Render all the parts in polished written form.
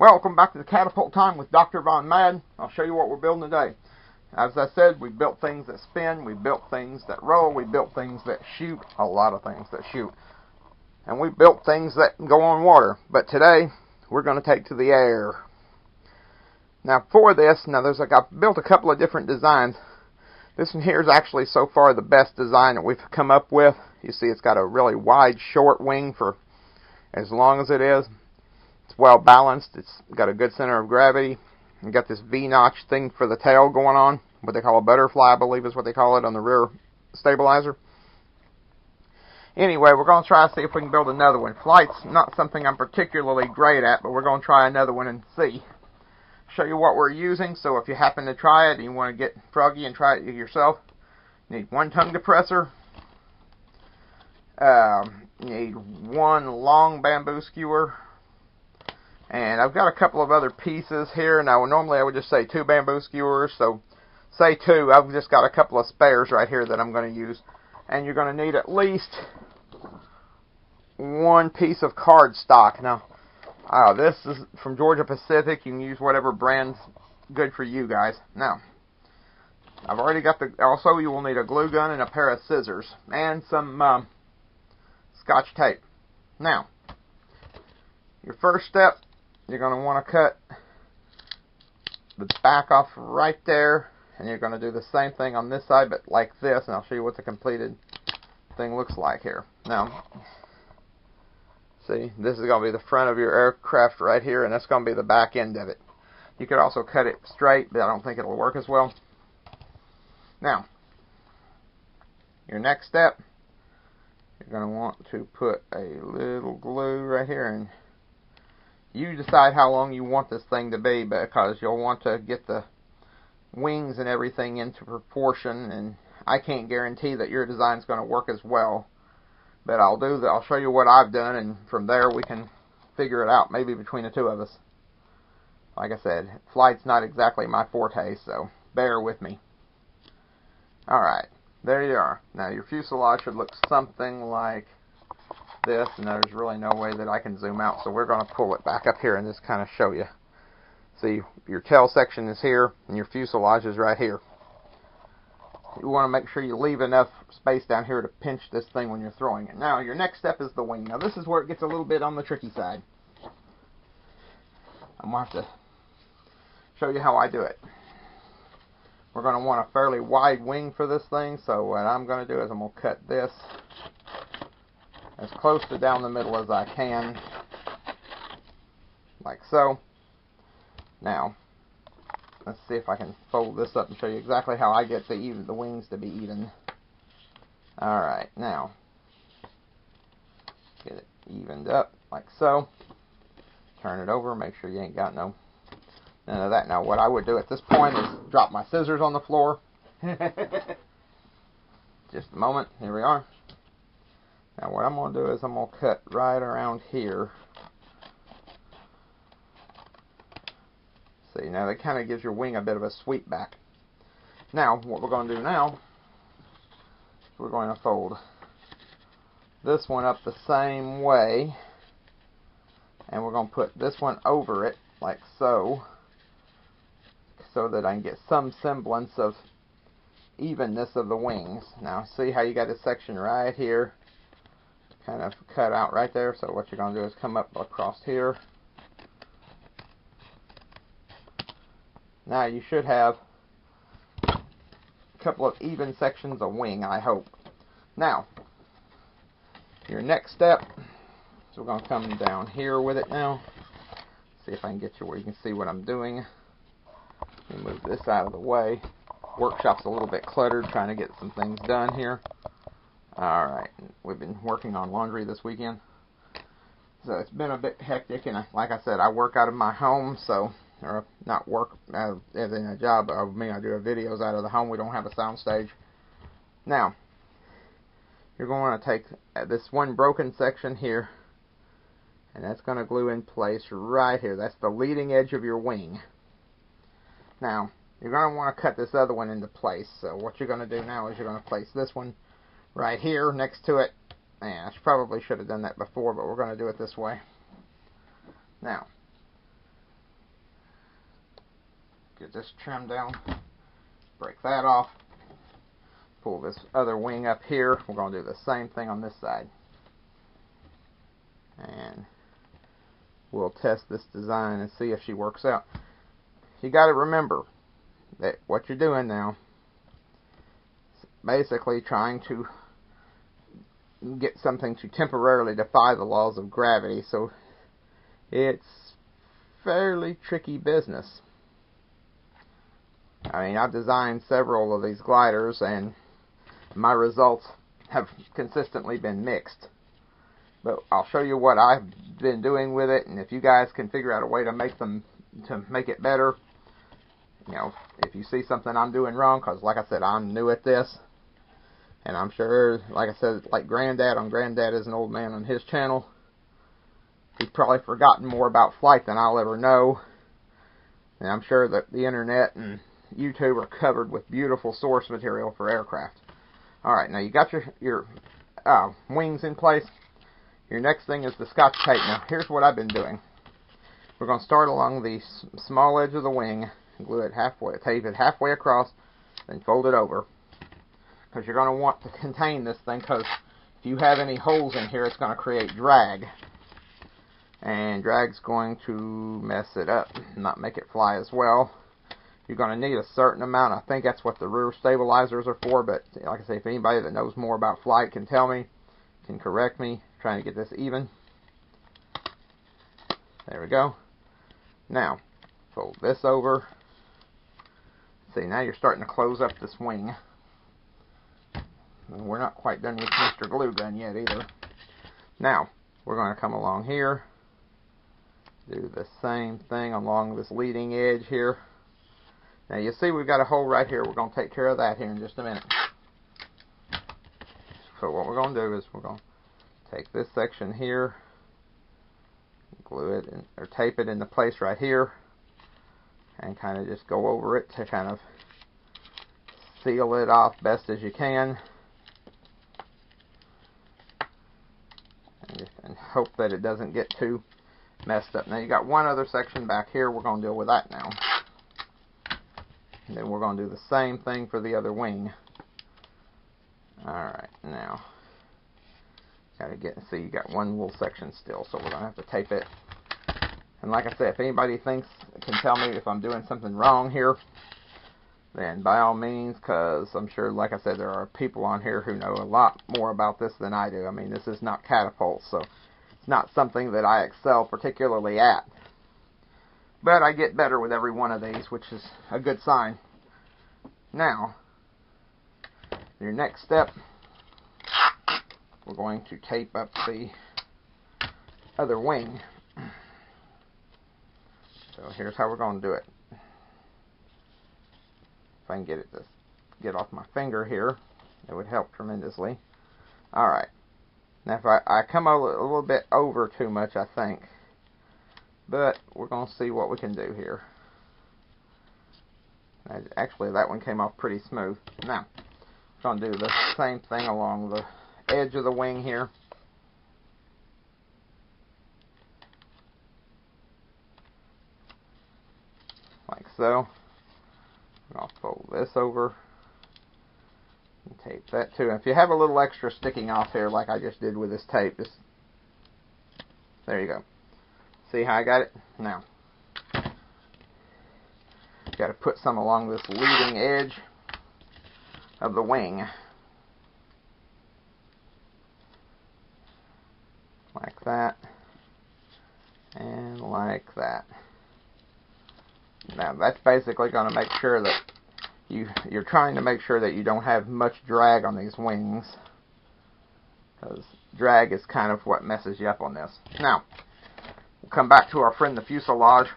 Welcome back to the Catapult Time with Dr. Von Mad. I'll show you what we're building today. As I said, we built things that spin, we built things that roll, we built things that shoot, a lot of things that shoot. And we built things that go on water. But today, we're going to take to the air. Now for this, I've built a couple of different designs. This one here is actually so far the best design that we've come up with. You see it's got a really wide, short wing for as long as it is. It's well balanced. It's got a good center of gravity. You got this V-notch thing for the tail going on. What they call a butterfly, I believe is what they call it on the rear stabilizer. Anyway, we're going to try to see if we can build another one. Flight's not something I'm particularly great at, but we're going to try another one and see. Show you what we're using, so if you happen to try it and you want to get froggy and try it yourself, you need one tongue depressor. You need one long bamboo skewer. And I've got a couple of other pieces here. Now, normally I would just say 2 bamboo skewers, so say 2. I've just got a couple of spares right here that I'm going to use. And you're going to need at least 1 piece of cardstock. Now, this is from Georgia Pacific. You can use whatever brand's good for you guys. Now, I've already got also you will need a glue gun and a pair of scissors. And some Scotch tape. Now, your first step, you're going to want to cut the back off right there, and you're going to do the same thing on this side, but like this, and I'll show you what the completed thing looks like here. Now, see, this is going to be the front of your aircraft right here, and that's going to be the back end of it. You could also cut it straight, but I don't think it'll work as well. Now, your next step, you're going to want to put a little glue right here, and you decide how long you want this thing to be, because you'll want to get the wings and everything into proportion, and I can't guarantee that your design's going to work as well, but I'll show you what I've done, and from there we can figure it out, maybe between the two of us. Like I said, flight's not exactly my forte, so bear with me. Alright, there you are. Now your fuselage should look something like this, and there's really no way that I can zoom out, so we're going to pull it back up here and just kind of show you. See, your tail section is here, and your fuselage is right here. You want to make sure you leave enough space down here to pinch this thing when you're throwing it. Now, your next step is the wing. Now, this is where it gets a little bit on the tricky side. I'm going to have to show you how I do it. We're going to want a fairly wide wing for this thing, so what I'm going to do is I'm going to cut this as close to down the middle as I can, like so. Now, let's see if I can fold this up and show you exactly how I get the wings to be even. Alright, now, get it evened up, like so. Turn it over, make sure you ain't got none of that. Now, what I would do at this point is drop my scissors on the floor. Just a moment, here we are. Now what I'm going to do is I'm going to cut right around here. See, now that kind of gives your wing a bit of a sweep back. Now, what we're going to do now is we're going to fold this one up the same way. And we're going to put this one over it, like so. So that I can get some semblance of evenness of the wings. Now, see how you got this section right here? Kind of cut out right there. So what you're going to do is come up across here. Now you should have a couple of even sections of wing, I hope. Now, your next step, so we're going to come down here with it now. See if I can get you where you can see what I'm doing. Let me move this out of the way. Workshop's a little bit cluttered, trying to get some things done here. Alright, we've been working on laundry this weekend, so it's been a bit hectic, and like I said, I work out of my home, so, or not work as in a job, I mean I do videos out of the home. We don't have a sound stage. Now, you're going to take this one broken section here, and that's going to glue in place right here. That's the leading edge of your wing. Now, you're going to want to cut this other one into place, so what you're going to do now is you're going to place this one right here next to it. Man, probably should have done that before, but we're going to do it this way. Now, get this trimmed down, break that off, pull this other wing up here. We're going to do the same thing on this side. And we'll test this design and see if she works out. You got to remember that what you're doing now is basically trying to get something to temporarily defy the laws of gravity, so it's fairly tricky business. I mean, I've designed several of these gliders and my results have consistently been mixed. But I'll show you what I've been doing with it, and if you guys can figure out a way to make it better, you know, if you see something I'm doing wrong, because like I said, I'm new at this, and I'm sure, like I said, like Granddad is an old man on his channel. He's probably forgotten more about flight than I'll ever know, and I'm sure that the internet and YouTube are covered with beautiful source material for aircraft. Alright, now you got your wings in place. Your next thing is the Scotch tape. Now, here's what I've been doing. We're going to start along the small edge of the wing, glue it halfway, tape it halfway across, then fold it over. Because you're going to want to contain this thing, because if you have any holes in here, it's going to create drag. And drag's going to mess it up, not make it fly as well. You're going to need a certain amount. I think that's what the rear stabilizers are for, but like I say, if anybody that knows more about flight can tell me, can correct me, trying to get this even. There we go. Now, fold this over. See, now you're starting to close up this wing. And we're not quite done with Mr. Glue Gun yet either. Now, we're going to come along here, do the same thing along this leading edge here. Now you see we've got a hole right here. We're going to take care of that here in just a minute. So what we're going to do is we're going to take this section here, glue it in, or tape it into place right here, and kind of just go over it to kind of seal it off best as you can, and hope that it doesn't get too messed up. Now you got one other section back here. We're going to deal with that now. And then we're going to do the same thing for the other wing. Alright, now gotta see, you got one little section still, so we're gonna have to tape it. And like I said, if anybody can tell me if I'm doing something wrong here, then by all means, because I'm sure, like I said, there are people on here who know a lot more about this than I do. I mean, this is not catapult, so it's not something that I excel particularly at. But I get better with every one of these, which is a good sign. Now, your next step, we're going to tape up the other wing. So here's how we're going to do it. If I can get it to get off my finger here, it would help tremendously. Alright. Now if I come a little bit over too much, I think. But we're going to see what we can do here. Actually, that one came off pretty smooth. Now, I'm going to do the same thing along the edge of the wing here. Like so. I'll fold this over and tape that too. And if you have a little extra sticking off here, like I just did with this tape, just there you go. See how I got it? Now, got to put some along this leading edge of the wing, like that, and like that. Now that's basically going to make sure that you're trying to make sure that you don't have much drag on these wings, because drag is kind of what messes you up on this. Now, we'll come back to our friend the fuselage,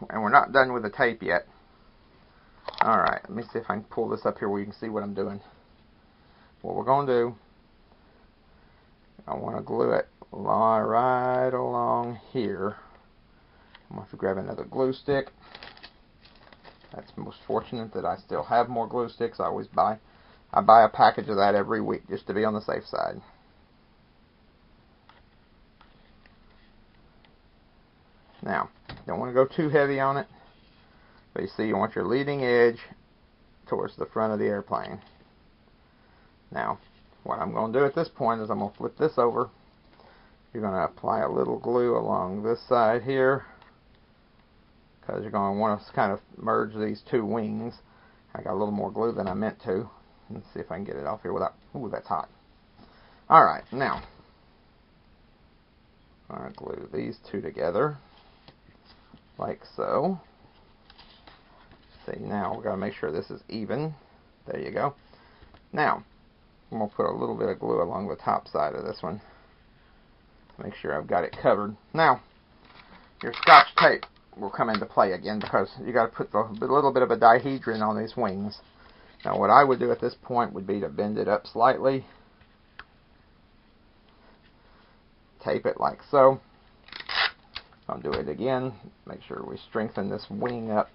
and we're not done with the tape yet. Alright, let me see if I can pull this up here where you can see what I'm doing. What we're going to do, I want to glue it right along here. I'm going to have to grab another glue stick. That's most fortunate that I still have more glue sticks. I buy a package of that every week just to be on the safe side. Now, don't want to go too heavy on it. So you see, you want your leading edge towards the front of the airplane. Now, what I'm going to do at this point is I'm going to flip this over. You're going to apply a little glue along this side here, because you're going to want to kind of merge these two wings. I got a little more glue than I meant to. Let's see if I can get it off here without... Ooh, that's hot. Alright, now, I'm going to glue these two together, like so. See, now we've got to make sure this is even. There you go. Now, I'm going to put a little bit of glue along the top side of this one. Make sure I've got it covered. Now, your Scotch tape will come into play again, because you got to put a little bit of a dihedron on these wings. Now, what I would do at this point would be to bend it up slightly. Tape it like so. I'll do it again. Make sure we strengthen this wing up.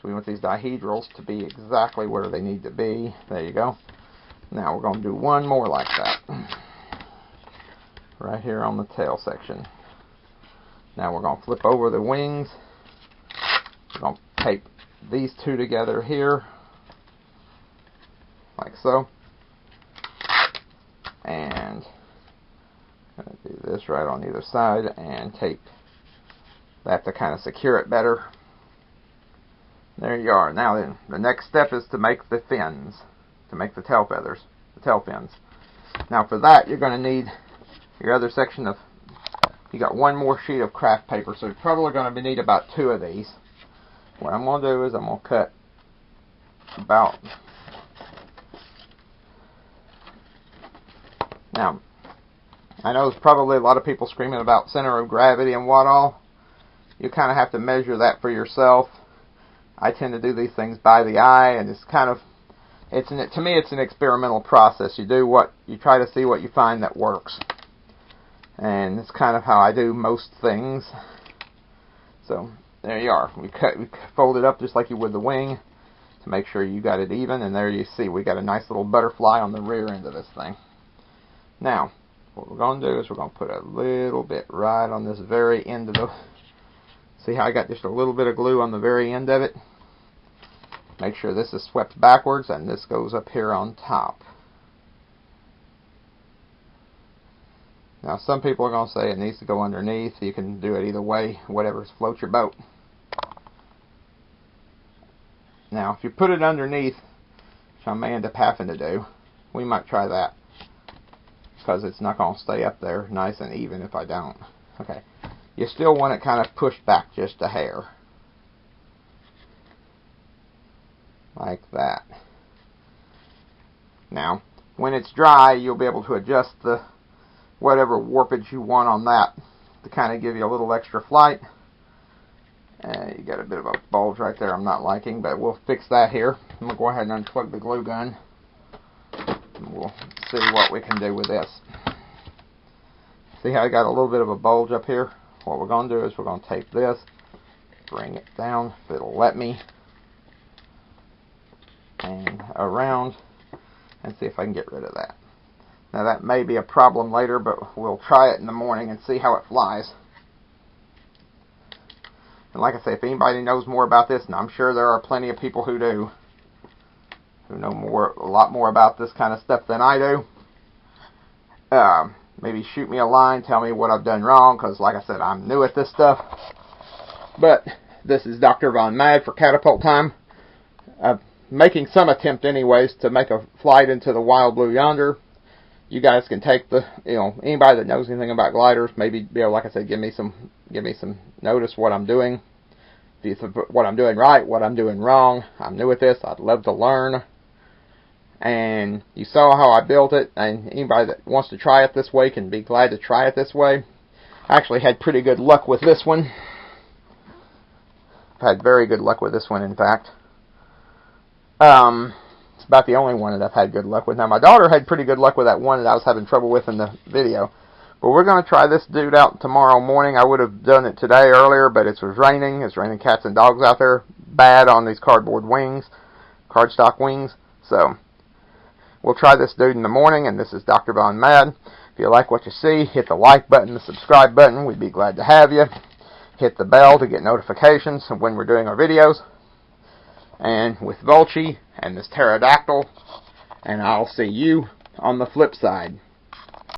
So we want these dihedrals to be exactly where they need to be. There you go. Now we're going to do one more like that. Right here on the tail section. Now we're going to flip over the wings. We're going to tape these two together here. Like so. And I'm going to do this right on either side and tape that to kind of secure it better. There you are. Now then, the next step is to make the fins, to make the tail feathers, the tail fins. Now for that, you're going to need your other section of, you got one more sheet of craft paper, so you're probably going to need about 2 of these. What I'm going to do is I'm going to cut about, now, I know there's probably a lot of people screaming about center of gravity and what all. You kind of have to measure that for yourself. I tend to do these things by the eye, and it's kind of, to me it's an experimental process. You try to see what you find that works. And it's kind of how I do most things. So there you are. We fold it up just like you would the wing to make sure you got it even, and there you see we got a nice little butterfly on the rear end of this thing. Now, what we're going to do is we're going to put a little bit right on this very end of the... See how I got just a little bit of glue on the very end of it? Make sure this is swept backwards and this goes up here on top. Now some people are going to say it needs to go underneath. You can do it either way, whatever floats your boat. Now if you put it underneath, which I may end up having to do, we might try that, because it's not going to stay up there nice and even if I don't. Okay. You still want it kind of pushed back just a hair. Like that. Now, when it's dry, you'll be able to adjust the whatever warpage you want on that to kind of give you a little extra flight. You got a bit of a bulge right there I'm not liking, but we'll fix that here. I'm going to go ahead and unplug the glue gun. And we'll see what we can do with this. See how I got a little bit of a bulge up here? What we're going to do is we're going to take this, bring it down if it'll let me, and around, and see if I can get rid of that. Now that may be a problem later, but we'll try it in the morning and see how it flies. And like I say, if anybody knows more about this, and I'm sure there are plenty of people who do, who know a lot more about this kind of stuff than I do, maybe shoot me a line, tell me what I've done wrong, because like I said, I'm new at this stuff. But this is Dr. Von Mad for Catapult Time. Making some attempt anyways to make a flight into the wild blue yonder. You guys can take the, anybody that knows anything about gliders, maybe be able, like I said, give me some notice what I'm doing. What I'm doing right, what I'm doing wrong. I'm new at this. I'd love to learn. And you saw how I built it, and anybody that wants to try it this way can be glad to try it this way. I actually had pretty good luck with this one. I've had very good luck with this one, in fact. It's about the only one that I've had good luck with. Now, my daughter had pretty good luck with that one that I was having trouble with in the video. But we're going to try this dude out tomorrow morning. I would have done it today earlier, but it was raining. It's raining cats and dogs out there. Bad on these cardboard wings, cardstock wings. So we'll try this dude in the morning, and this is Dr. Von Mad. If you like what you see, hit the like button, the subscribe button. We'd be glad to have you. hit the bell to get notifications of when we're doing our videos. And with Volchi and this pterodactyl, and I'll see you on the flip side.